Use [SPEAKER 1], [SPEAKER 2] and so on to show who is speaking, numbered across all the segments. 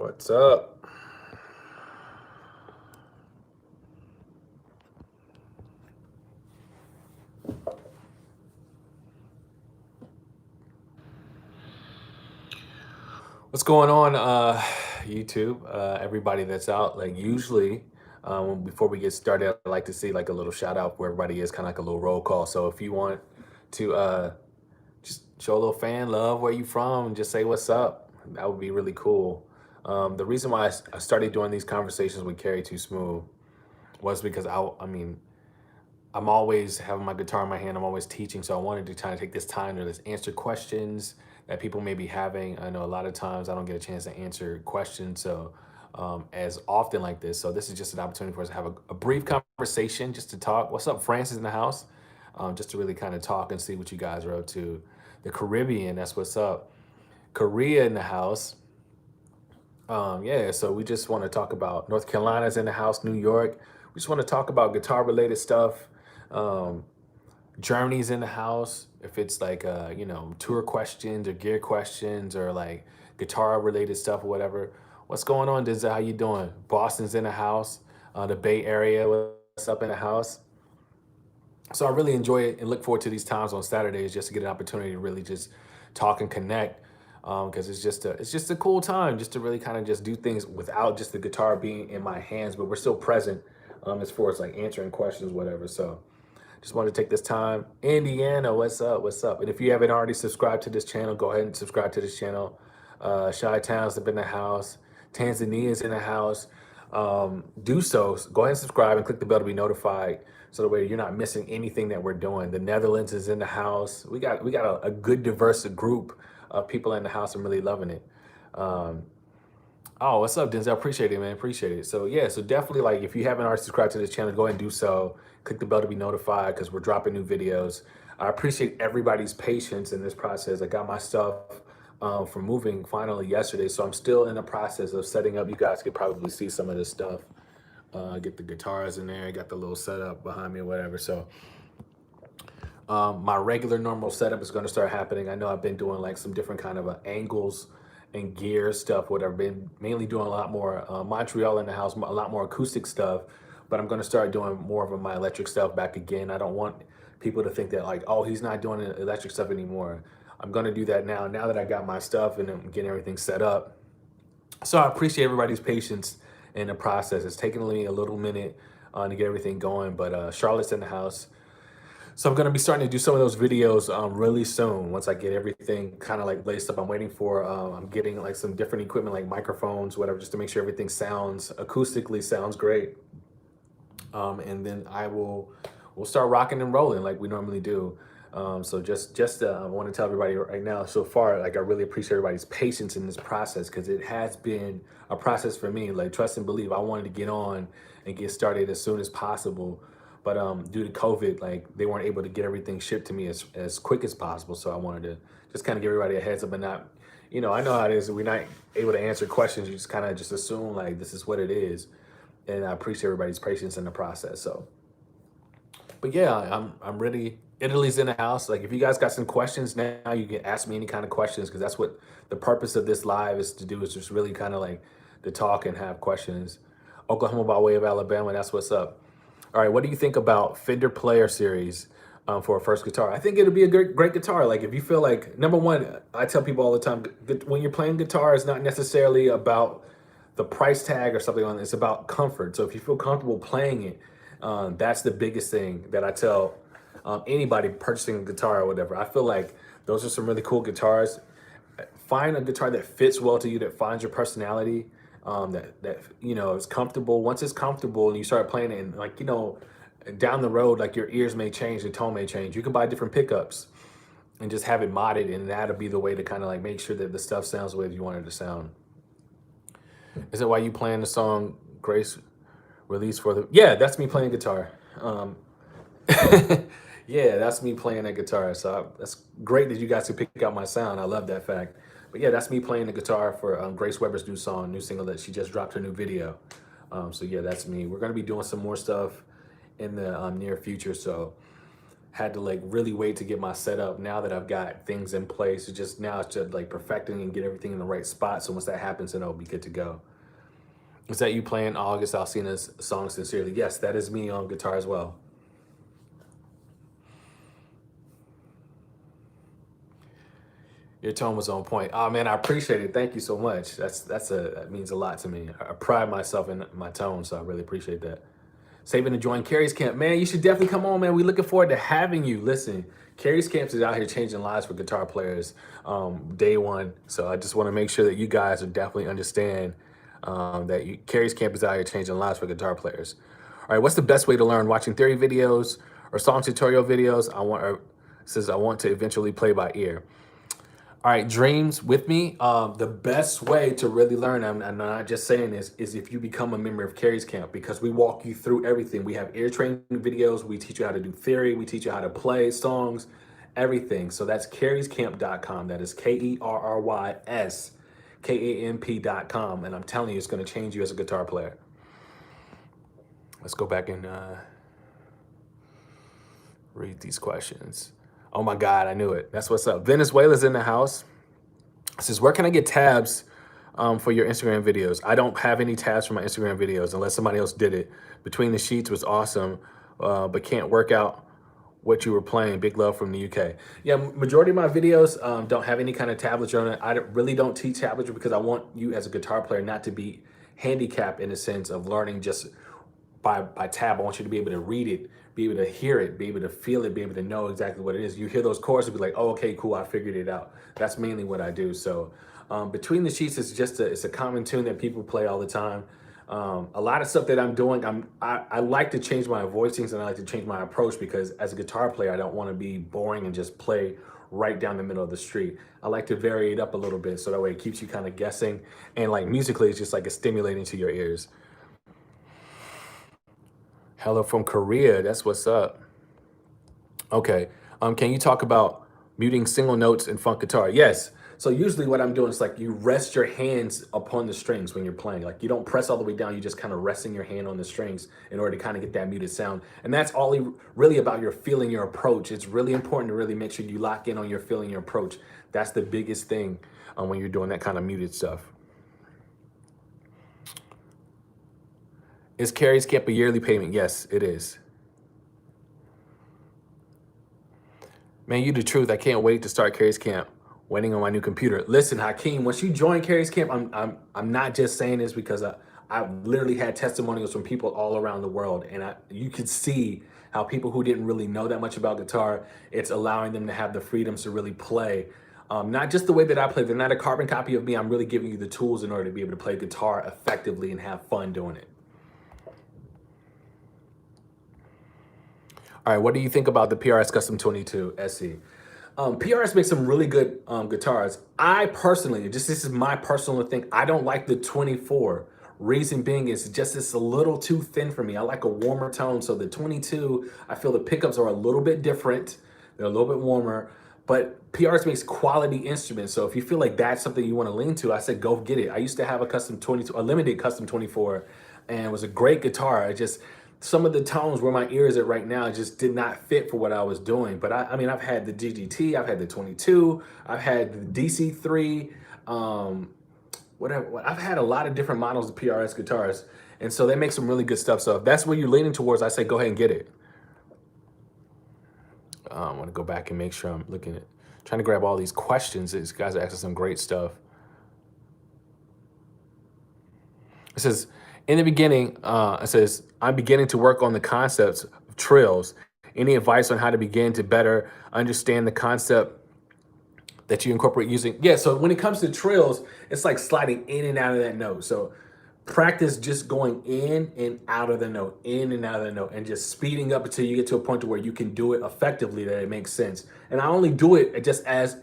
[SPEAKER 1] What's up? What's going on, YouTube? Everybody that's out. Like usually, before we get started, I like to see like a little shout out where everybody is, kind of like a little roll call. So if you want to just show a little fan love, where you from, and just say what's up, that would be really cool. The reason why I started doing these conversations with Kerry Too Smooth was because I mean, I'm always having my guitar in my hand. I'm always teaching, so I wanted to try to take this time to just answer questions that people may be having. I know a lot of times I don't get a chance to answer questions so as often like this. So this is just an opportunity for us to have a brief conversation, just to talk. What's up, Francis in the house? Just to really kind of talk and see what you guys are up to. The Caribbean, that's what's up. Korea in the house. Yeah, so we just want to talk about North Carolina's in the house, New York. We just want to talk about guitar related stuff. Um, Germany's in the house. If it's like tour questions or gear questions or like guitar related stuff or whatever. What's going on, Denzel? How you doing? Boston's in the house. The Bay Area, what's up in the house? So I really enjoy it and look forward to these times on Saturdays just to get an opportunity to really just talk and connect. Because it's just a cool time just to really kind of just do things without just the guitar being in my hands, but we're still present as far as like answering questions, whatever. So just wanted to take this time. Indiana, what's up? What's up? And if you haven't already subscribed to this channel, go ahead and subscribe to this channel. Shy Town's up in the house. Tanzania's in the house. Do so. Go ahead and subscribe and click the bell to be notified, so that way you're not missing anything that we're doing. The Netherlands is in the house. We got a good diverse group of people in the house. I'm really loving it. Um, Oh, what's up, Denzel? Appreciate it, man. Appreciate it. So yeah, so definitely like if you haven't already subscribed to this channel, go ahead and do so. Click the bell to be notified because we're dropping new videos. I appreciate everybody's patience in this process. I got my stuff from moving finally yesterday, so I'm still in the process of setting up. You guys could probably see some of this stuff. Get the guitars in there. Got the little setup behind me or whatever. So my regular normal setup is going to start happening. I know I've been doing like some different kind of angles and gear stuff, whatever. Been mainly doing a lot more Montreal in the house, a lot more acoustic stuff. But I'm going to start doing more of my electric stuff back again. I don't want people to think that like, oh, he's not doing electric stuff anymore. I'm going to do that now. Now that I got my stuff and I'm getting everything set up. So I appreciate everybody's patience in the process. It's taking me a little minute to get everything going, but Charlotte's in the house. So I'm gonna be starting to do some of those videos really soon. Once I get everything kind of like laced up, I'm waiting for. I'm getting like some different equipment, like microphones, whatever, just to make sure everything sounds acoustically sounds great. And then we'll start rocking and rolling like we normally do. So just I want to tell everybody right now. So far, like I really appreciate everybody's patience in this process because it has been a process for me. Like trust and believe, I wanted to get on and get started as soon as possible. But due to COVID, like they weren't able to get everything shipped to me as quick as possible. So I wanted to just kind of give everybody a heads up and not, I know how it is. We're not able to answer questions. You just kind of just assume like this is what it is. And I appreciate everybody's patience in the process. So, but yeah, I'm ready. Italy's in the house. Like if you guys got some questions now, you can ask me any kind of questions because that's what the purpose of this live is to do, is just really kind of like to talk and have questions. Oklahoma by way of Alabama, that's what's up. All right, what do you think about Fender Player Series for a first guitar? I think it'll be a great guitar. Like if you feel like, number one, I tell people all the time, when you're playing guitar, it's not necessarily about the price tag or something on it. It's about comfort. So if you feel comfortable playing it, that's the biggest thing that I tell anybody purchasing a guitar or whatever. I feel like those are some really cool guitars. Find a guitar that fits well to you, that finds your personality, that is comfortable. Once it's comfortable and you start playing it, and like down the road, like your ears may change, the tone may change. You can buy different pickups and just have it modded, and that'll be the way to kind of like make sure that the stuff sounds the way you want it to sound. Is it why you playing the song Grace release for the? Yeah, that's me playing guitar. Um, yeah, that's me playing that guitar. So that's great that you guys can pick out my sound. I love that fact. But yeah, that's me playing the guitar for Grace Weber's new song, new single that she just dropped her new video. So yeah, that's me. We're gonna be doing some more stuff in the near future. So had to like really wait to get my setup. Now that I've got things in place, it's just like perfecting and get everything in the right spot. So once that happens, then I'll be good to go. Is that you playing August Alsina's song Sincerely? Yes, that is me on guitar as well. Your tone was on point. Oh man, I appreciate it. Thank you so much. That means a lot to me. I pride myself in my tone, so I really appreciate that. Saving to join Kerry's camp. Man, you should definitely come on, man. We looking forward to having you. Listen, Kerry's camp is out here changing lives for guitar players day one. So I just want to make sure that you guys are definitely understand Kerry's camp is out here changing lives for guitar players. All right, what's the best way to learn? Watching theory videos or song tutorial videos? I want to eventually play by ear. All right, dreams with me. The best way to really learn, I'm not just saying this, is if you become a member of Kerry's Camp, because we walk you through everything. We have ear training videos. We teach you how to do theory. We teach you how to play songs, everything. So that's kerryscamp.com. That is KERRYSKAMP.com. And I'm telling you, it's going to change you as a guitar player. Let's go back and read these questions. Oh my God, I knew it. That's what's up. Venezuela's in the house. It says, where can I get tabs for your Instagram videos? I don't have any tabs for my Instagram videos unless somebody else did it. Between the Sheets was awesome, but can't work out what you were playing. Big love from the UK. Yeah, majority of my videos don't have any kind of tablature on it. I really don't teach tablature because I want you as a guitar player not to be handicapped in the sense of learning just by tab. I want you to be able to read it, be able to hear it, be able to feel it, be able to know exactly what it is. You hear those chords and be like, oh, okay, cool, I figured it out. That's mainly what I do. So Between the Sheets is it's a common tune that people play all the time. A lot of stuff that I'm doing, I like to change my voicings and I like to change my approach because as a guitar player, I don't want to be boring and just play right down the middle of the street. I like to vary it up a little bit so that way it keeps you kind of guessing. And like musically, it's just like it's stimulating to your ears. Hello from Korea. That's what's up. Okay. Can you talk about muting single notes in funk guitar? Yes. So usually what I'm doing is like you rest your hands upon the strings when you're playing. Like you don't press all the way down. You just kind of resting your hand on the strings in order to kind of get that muted sound. And that's all really about your feeling, your approach. It's really important to really make sure you lock in on your feeling, your approach. That's the biggest thing when you're doing that kind of muted stuff. Is Kerry's Camp a yearly payment? Yes, it is. Man, you the truth. I can't wait to start Kerry's Camp. Waiting on my new computer. Listen, Hakeem, once you join Kerry's Camp, I'm not just saying this because I literally had testimonials from people all around the world, and you could see how people who didn't really know that much about guitar, it's allowing them to have the freedoms to really play. Not just the way that I play. They're not a carbon copy of me. I'm really giving you the tools in order to be able to play guitar effectively and have fun doing it. All right, what do you think about the PRS Custom 22 SE? PRS makes some really good guitars. I personally, this is my personal thing, I don't like the 24. Reason being is just it's a little too thin for me. I like a warmer tone. So the 22, I feel the pickups are a little bit different. They're a little bit warmer. But PRS makes quality instruments. So if you feel like that's something you want to lean to, I said go get it. I used to have a custom 22, a limited custom 24, and it was a great guitar. Some of the tones where my ear is at right now just did not fit for what I was doing. But I mean, I've had the GGT, I've had the 22, I've had the DC3, whatever. I've had a lot of different models of PRS guitars. And so they make some really good stuff. So if that's what you're leaning towards, I say go ahead and get it. I want to go back and make sure I'm trying to grab all these questions. These guys are asking some great stuff. It says, in the beginning, it says, I'm beginning to work on the concepts of trills. Any advice on how to begin to better understand the concept that you incorporate using? Yeah, so when it comes to trills, it's like sliding in and out of that note. So practice just going in and out of the note, in and out of the note, and just speeding up until you get to a point to where you can do it effectively, that it makes sense. And I only do it just as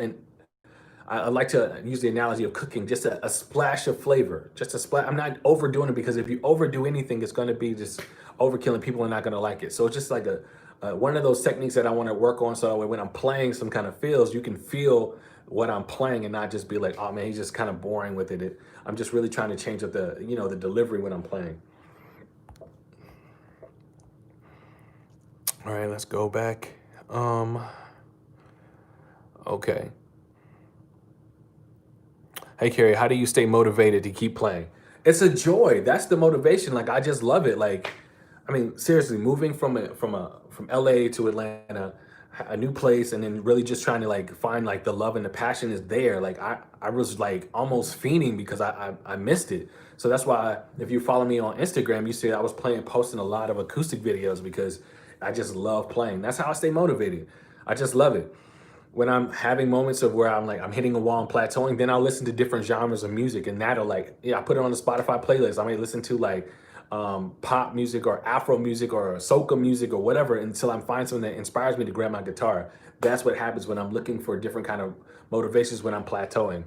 [SPEAKER 1] I like to use the analogy of cooking, just a splash of flavor, just a splash. I'm not overdoing it because if you overdo anything, it's going to be just overkill and people are not going to like it. So it's just like one of those techniques that I want to work on. So when I'm playing some kind of feels, you can feel what I'm playing and not just be like, oh man, he's just kind of boring with it. I'm just really trying to change up the delivery when I'm playing. All right, let's go back. Um, okay. Hey, Kerry, how do you stay motivated to keep playing? It's a joy. That's the motivation. Like, I just love it. Like, I mean, seriously, moving from LA to Atlanta, a new place, and then really just trying to like find like the love and the passion is there. Like, I was like almost fiending because I missed it. So that's why if you follow me on Instagram, you see I was posting a lot of acoustic videos because I just love playing. That's how I stay motivated. I just love it. When I'm having moments of where I'm like I'm hitting a wall and plateauing, then I'll listen to different genres of music, and that'll like I put it on the Spotify playlist. I may listen to like pop music or Afro music or soca music or whatever until I find something that inspires me to grab my guitar. That's what happens when I'm looking for different kind of motivations when I'm plateauing.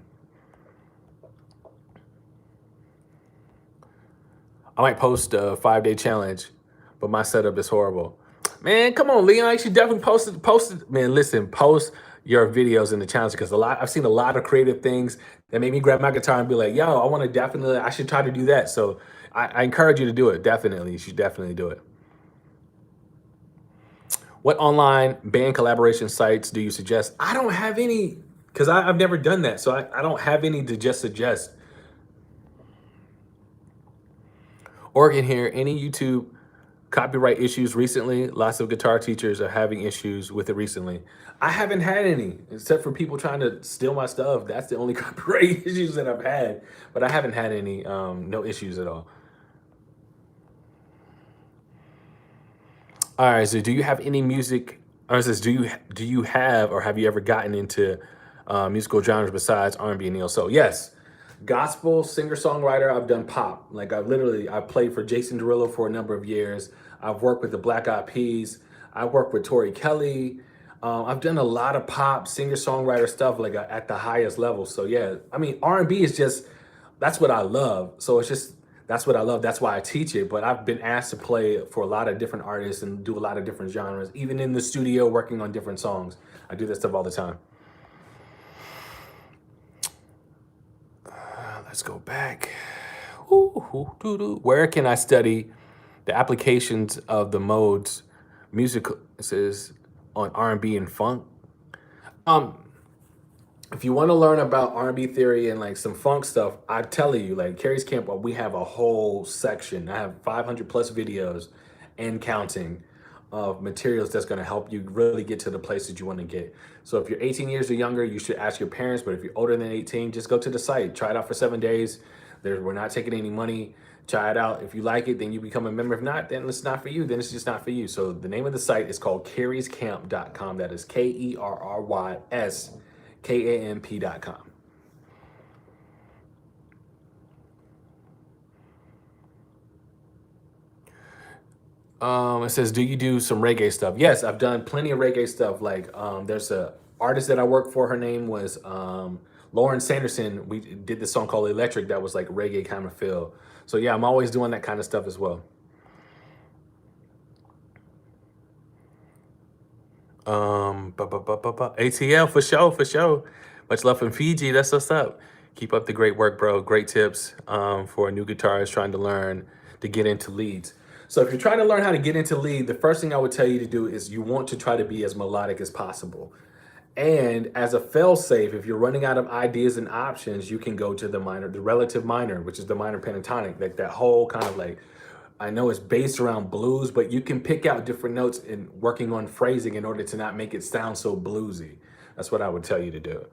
[SPEAKER 1] I might post a 5-day challenge, but my setup is horrible. Man, come on, Leon. You should definitely post it. Man, listen, post your videos in the challenge because I've seen a lot of creative things that made me grab my guitar and be like, yo, I should try to do that. So I encourage you to do it. Definitely. You should definitely do it. What online band collaboration sites do you suggest? I don't have any because I've never done that. So I don't have any to just suggest. Oregon here, any YouTube copyright issues recently? Lots of guitar teachers are having issues with it recently. I haven't had any, except for people trying to steal my stuff. That's the only copyright issues that I've had, but I haven't had any, no issues at all. All right, so do you have any music, or it says, do you have, or have you ever gotten into musical genres besides R&B and neo soul? Yes, gospel singer-songwriter. I've done pop. Like I played for Jason Derulo for a number of years. I've worked with the Black Eyed Peas. I worked with Tori Kelly. I've done a lot of pop singer-songwriter stuff like at the highest level. So yeah, I mean R&B is just that's what I love. So it's just that's what I love. That's why I teach it. But I've been asked to play for a lot of different artists and do a lot of different genres, even in the studio working on different songs. I do that stuff all the time. Let's go back. Where can I study the applications of the modes music it says on R&B and funk? Um, if you want to learn about R&B theory and like some funk stuff, I tell you, like Kerry's Camp, we have a whole section. I have 500 plus videos and counting of materials that's going to help you really get to the place that you want to get. So if you're 18 years or younger, you should ask your parents. But if you're older than 18, just go to the site, try it out for 7 days. We're not taking any money. Try it out. If you like it, then you become a member. If not, then it's not for you. Then it's just not for you. So the name of the site is called kerryscamp.com. That is KERRYSKAMP.com. It says, do you do some reggae stuff? Yes, I've done plenty of reggae stuff. Like, there's a artist that I work for. Her name was Lauren Sanderson. We did this song called Electric that was like reggae kind of feel. So yeah, I'm always doing that kind of stuff as well. ATL for sure, for sure. Much love from Fiji. That's what's up. Keep up the great work, bro. Great tips for a new guitarist trying to learn to get into leads. So if you're trying to learn how to get into lead, the first thing I would tell you to do is you want to try to be as melodic as possible. And as a fail-safe, if you're running out of ideas and options, you can go to the minor, the relative minor, which is the minor pentatonic, like that whole kind of like, I know it's based around blues, but you can pick out different notes in working on phrasing in order to not make it sound so bluesy. That's what I would tell you to do.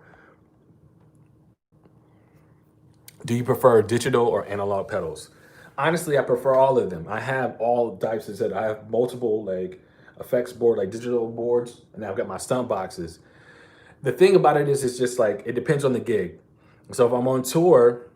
[SPEAKER 1] Do you prefer digital or analog pedals? Honestly, I prefer all of them. I have all types of set. I have multiple like effects board, like digital boards, and I've got my stump boxes. The thing about it is, it's just like it depends on the gig. So if I'm on tour,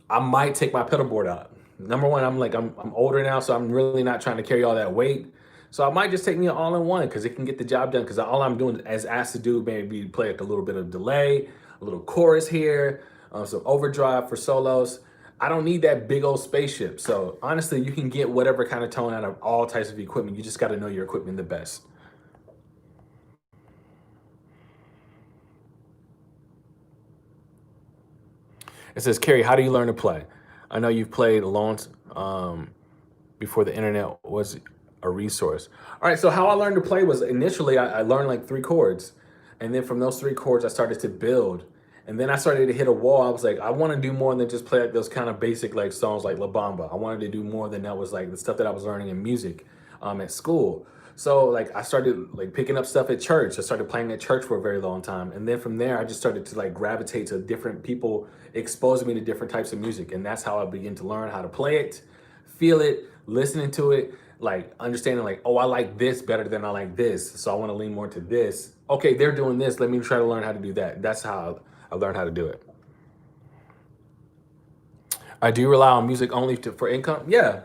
[SPEAKER 1] I might take my pedal board out. Number one, I'm older now, so I'm really not trying to carry all that weight. So I might just take me an all-in-one because it can get the job done. Because all I'm doing as asked to do maybe play like a little bit of delay, a little chorus here, some overdrive for solos. I don't need that big old spaceship. So honestly, you can get whatever kind of tone out of all types of equipment. You just got to know your equipment the best. It says, Kerry, how do you learn to play? I know you've played a long before the internet was a resource. All right, so how I learned to play was initially I learned like 3 chords. And then from those 3 chords, I started to build. And then I started to hit a wall. I was like, I want to do more than just play like those kind of basic like songs like La Bamba. I wanted to do more than that was like the stuff that I was learning in music at school. So like I started like picking up stuff at church. I started playing at church for a very long time. And then from there, I just started to like gravitate to different people exposing me to different types of music. And that's how I began to learn how to play it, feel it, listening to it, like understanding like, oh, I like this better than I like this. So I want to lean more to this. Okay, they're doing this. Let me try to learn how to do that. That's how I learned how to do it. I do rely on music only for income. Yeah,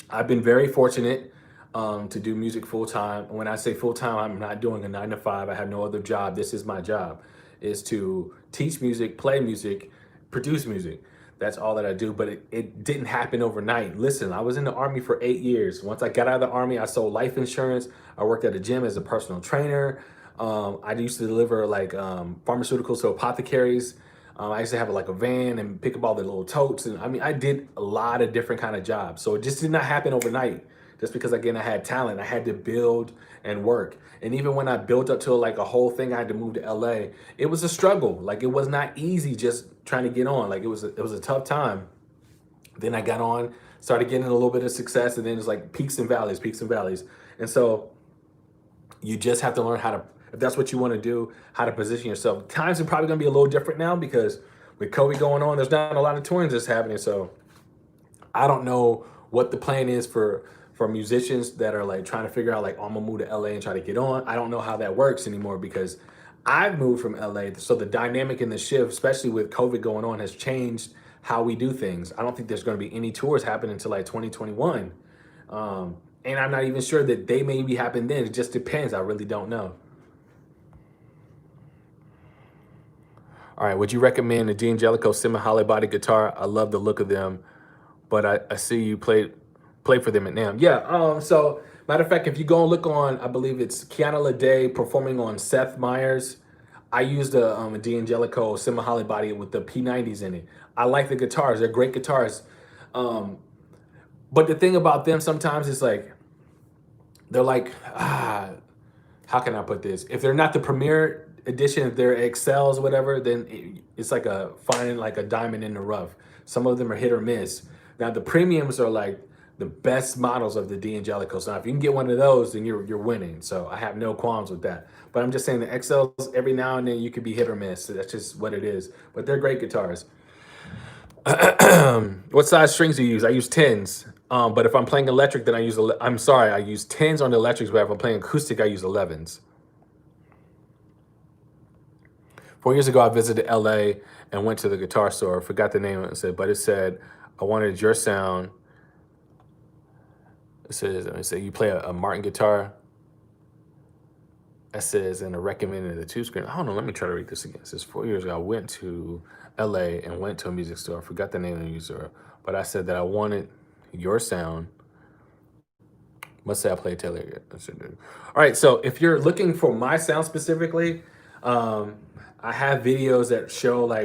[SPEAKER 1] I've been very fortunate to do music full time. When I say full time, I'm not doing a 9 to 5. I have no other job. This is my job, is to teach music, play music, produce music. That's all that I do. But it didn't happen overnight. Listen, I was in the Army for 8 years. Once I got out of the Army, I sold life insurance. I worked at a gym as a personal trainer. I used to deliver like pharmaceuticals to apothecaries. I used to have like a van and pick up all the little totes. And I mean, I did a lot of different kind of jobs. So it just did not happen overnight. Just because, again, I had talent, I had to build and work. And even when I built up to like a whole thing, I had to move to LA. It was a struggle. Like it was not easy just trying to get on. Like it was a tough time. Then I got on, started getting a little bit of success, and then it's like peaks and valleys, peaks and valleys. And so you just have to learn how to, if that's what you want to do, how to position yourself. Times are probably going to be a little different now because with COVID going on, there's not a lot of touring that's happening. So I don't know what the plan is for musicians that are like trying to figure out like, oh, I'm gonna move to LA and try to get on. I don't know how that works anymore because I've moved from LA. So the dynamic in the shift, especially with COVID going on, has changed how we do things. I don't think there's going to be any tours happening until like 2021. And I'm not even sure that they maybe happen then. It just depends. I really don't know. All right, would you recommend the D'Angelico semi-hollow body guitar? I love the look of them, but I see you play for them at NAMM. Yeah, so matter of fact, if you go and look on, I believe it's Kiana Lede performing on Seth Meyers. I used a D'Angelico semi-hollow body with the P90s in it. I like the guitars. They're great guitars. But the thing about them sometimes is like, they're like, how can I put this? If they're not the premier edition, if they're excels, whatever, then it's like finding like a diamond in the rough. Some of them are hit or miss. Now the premiums are like the best models of the D'Angelico. So if you can get one of those, then you're winning. So I have no qualms with that. But I'm just saying the XLs, every now and then you could be hit or miss. So that's just what it is. But they're great guitars. What size strings do you use? I use 10s. But if I'm playing electric, then I use 10s on the electrics, but if I'm playing acoustic, I use 11s. 4 years ago, I visited LA and went to the guitar store. Forgot the name of it, but it said, I wanted your sound. It says, you play a Martin guitar. It says, and I recommended the 2-screen. I don't know, let me try to read this again. It says, 4 years ago, I went to LA and went to a music store. I forgot the name of the music store, but I said that I wanted your sound. Must say I play Taylor. All right, so if you're looking for my sound specifically, I have videos that show like